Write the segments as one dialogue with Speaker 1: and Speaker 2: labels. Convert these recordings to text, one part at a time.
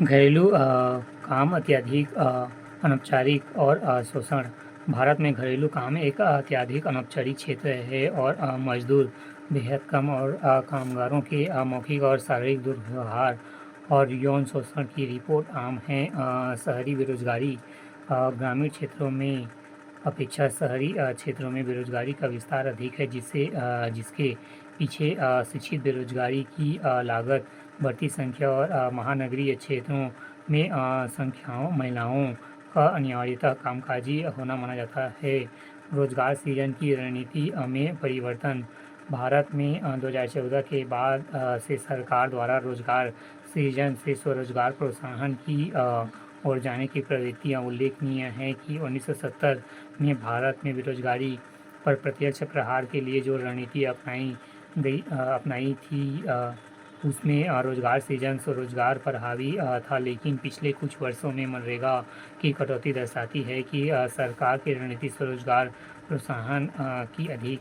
Speaker 1: घरेलू काम अत्यधिक अनौपचारिक और शोषण। भारत में घरेलू काम एक अत्यधिक अनौपचारिक क्षेत्र है और मजदूर बेहद कम और कामगारों के मौखिक और शारीरिक दुर्व्यवहार और यौन शोषण की रिपोर्ट आम है। शहरी बेरोजगारी। ग्रामीण क्षेत्रों में अपेक्षा शहरी क्षेत्रों में बेरोजगारी का विस्तार अधिक है, जिसके पीछे शिक्षित बेरोजगारी की लागत, बढ़ती संख्या और महानगरीय क्षेत्रों में संख्याओं महिलाओं का अनिवार्यतः कामकाजी होना माना जाता है। रोजगार सृजन की रणनीति में परिवर्तन। भारत में 2014 के बाद से सरकार द्वारा रोजगार सृजन से स्वरोजगार प्रोत्साहन की ओर जाने की प्रवृत्तियाँ उल्लेखनीय है कि 1970 में भारत में बेरोजगारी पर प्रत्यक्ष प्रहार के लिए जो रणनीति अपनाई थी, उसमें रोजगार सृजन स्वरोजगार पर हावी था, लेकिन पिछले कुछ वर्षों में मनरेगा की कटौती दर्शाती है कि सरकार की रणनीति स्वरोजगार प्रोत्साहन की अधिक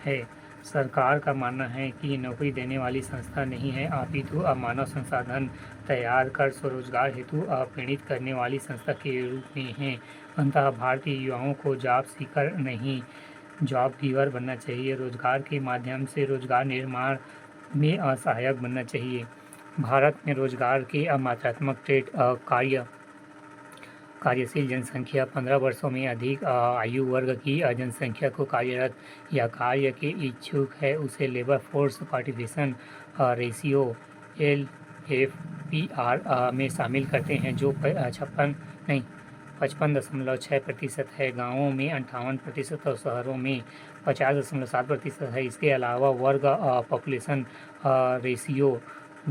Speaker 1: है। सरकार का मानना है कि नौकरी देने वाली संस्था नहीं है, अपितु मानव संसाधन तैयार कर स्वरोजगार हेतु प्रेरित करने वाली संस्था के रूप में है। अंततः भारतीय युवाओं को जॉब सीकर नहीं, जॉब गिवर बनना चाहिए। रोजगार के माध्यम से रोजगार निर्माण में सहायक बनना चाहिए। भारत में रोजगार के मात्रात्मक ट्रेड कार्यशील जनसंख्या 15 वर्षों में अधिक आयु वर्ग की जनसंख्या को कार्यरत या कार्य के इच्छुक है, उसे labour force participation ratio LFPR में शामिल करते हैं, जो 55.6% है। गाँवों में 58% और शहरों में 50.7% है। इसके अलावा वर्ग पॉपुलेशन रेशियो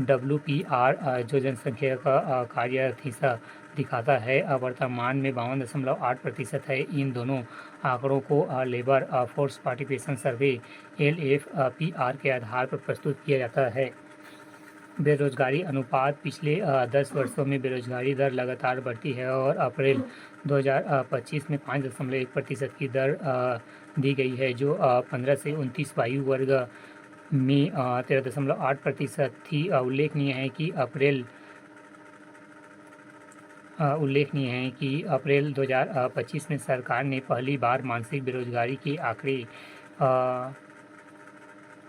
Speaker 1: WPR जो जनसंख्या का कार्यरत हिस्सा दिखाता है, वर्तमान में 52.8% है। इन दोनों आंकड़ों को लेबर फोर्स पार्टिसिपेशन सर्वे LFPR के आधार पर प्रस्तुत किया जाता है। बेरोजगारी अनुपात। पिछले 10 वर्षों में बेरोजगारी दर लगातार बढ़ती है और अप्रैल 2025 में 5.1% की दर दी गई है, जो 15 से 29 आयु वर्ग में 13.8% थी। उल्लेखनीय है कि अप्रैल 2025 में सरकार ने पहली बार मासिक बेरोजगारी के आंकड़े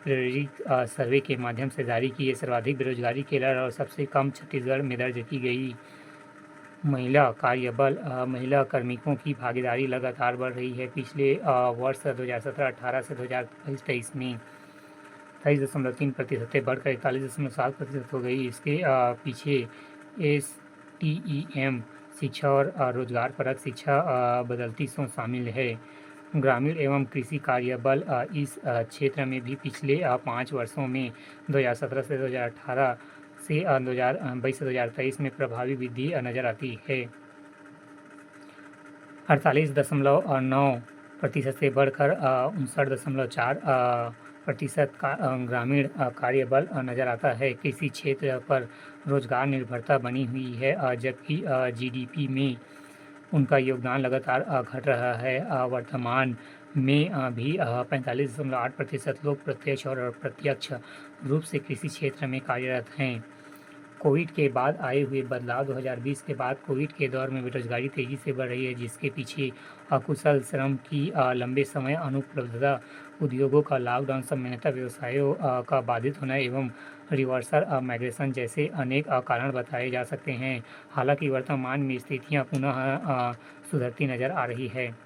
Speaker 1: प्रेरित सर्वे के माध्यम से जारी किए। सर्वाधिक बेरोजगारी केरल और सबसे कम छत्तीसगढ़ में दर्ज की गई। महिला कार्यबल। महिला कार्मिकों की भागीदारी लगातार बढ़ रही है। पिछले वर्ष 2017-18 से 2023 में 23.3% से बढ़कर 41.7% हो गई। इसके पीछे STEM शिक्षा और रोजगार परक शिक्षा बदलती सोच शामिल है। ग्रामीण एवं कृषि कार्यबल। इस क्षेत्र में भी पिछले 5 वर्षों में 2017 से 2018 से 2022 से 2023 में प्रभावी वृद्धि नजर आती है। 48.9% से बढ़कर 59.4% का ग्रामीण कार्यबल नजर आता है। कृषि क्षेत्र पर रोजगार निर्भरता बनी हुई है, जबकि GDP में उनका योगदान लगातार घट रहा है। वर्तमान में भी 45.8% लोग प्रत्यक्ष और अप्रत्यक्ष रूप से कृषि क्षेत्र में कार्यरत हैं। कोविड के बाद आए हुए बदलाव। 2020 के बाद कोविड के दौर में बेरोजगारी तेजी से बढ़ रही है, जिसके पीछे अकुशल श्रम की लंबे समय अनुपलब्धता, उद्योगों का लॉकडाउन, सामान्यतः व्यवसायों का बाधित होना एवं रिवर्सल माइग्रेशन जैसे अनेक कारण बताए जा सकते हैं। हालांकि वर्तमान में स्थितियां पुनः सुधरती नजर आ रही है।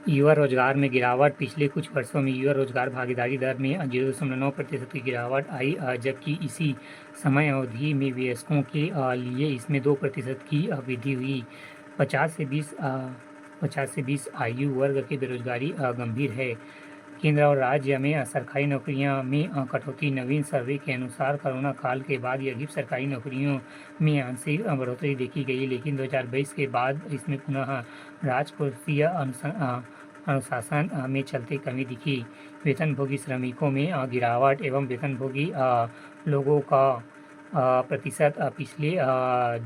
Speaker 1: युवा रोजगार में गिरावट। पिछले कुछ वर्षों में युवा रोजगार भागीदारी दर में 0.9% की गिरावट आई, जबकि इसी समय अवधि में वयस्कों के लिए इसमें 2% की वृद्धि हुई। 50 से 20 आयु वर्ग की बेरोजगारी गंभीर है। केंद्र और राज्य में सरकारी नौकरियों में कटौती। नवीन सर्वे के अनुसार कोरोना काल के बाद यदि सरकारी नौकरियों में आंशिक बढ़ोतरी देखी गई, लेकिन 2022 के बाद इसमें पुनः राजकोषीय अनुशासन में चलते कमी दिखी। वेतनभोगी श्रमिकों में गिरावट एवं वेतनभोगी लोगों का प्रतिशत पिछले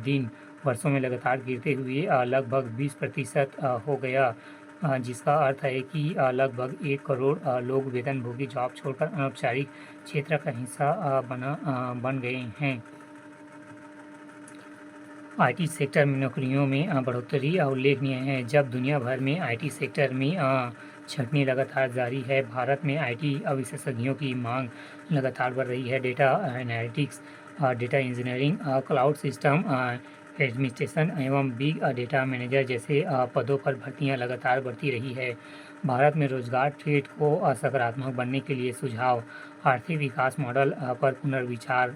Speaker 1: दिन वर्षों में लगातार गिरते हुए लगभग 20% हो गया। जिसका अर्थ है कि लगभग 1 करोड़ लोग वेतनभोगी जॉब छोड़कर अनौपचारिक क्षेत्र का हिस्सा बन गए हैं। आईटी सेक्टर में नौकरियों में बढ़ोतरी उल्लेखनीय है। जब दुनिया भर में आईटी सेक्टर में छंटनी लगातार जारी है, भारत में आईटी विशेषज्ञों की मांग लगातार बढ़ रही है। Data analytics, data engineering, cloud system administration एवं बिग डेटा मैनेजर जैसे पदों पर भर्तियां लगातार बढ़ती रही है। भारत में रोजगार ट्रेंड को सकारात्मक बनने के लिए सुझाव: आर्थिक विकास मॉडल पर पुनर्विचार।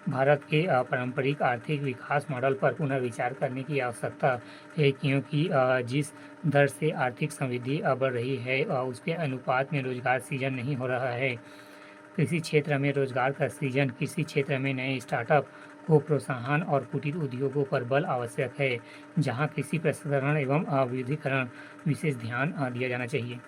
Speaker 1: भारत के पारंपरिक आर्थिक विकास मॉडल पर पुनर्विचार करने की आवश्यकता है, क्योंकि जिस दर से आर्थिक समृद्धि बढ़ रही है उसके अनुपात में रोजगार सृजन नहीं हो रहा है। कृषि क्षेत्र में रोजगार का सृजन: कृषि क्षेत्र में नए स्टार्टअप को प्रोत्साहन और कुटीर उद्योगों पर बल आवश्यक है, जहां कृषि प्रसंस्करण एवं विविधीकरण विशेष ध्यान दिया जाना चाहिए।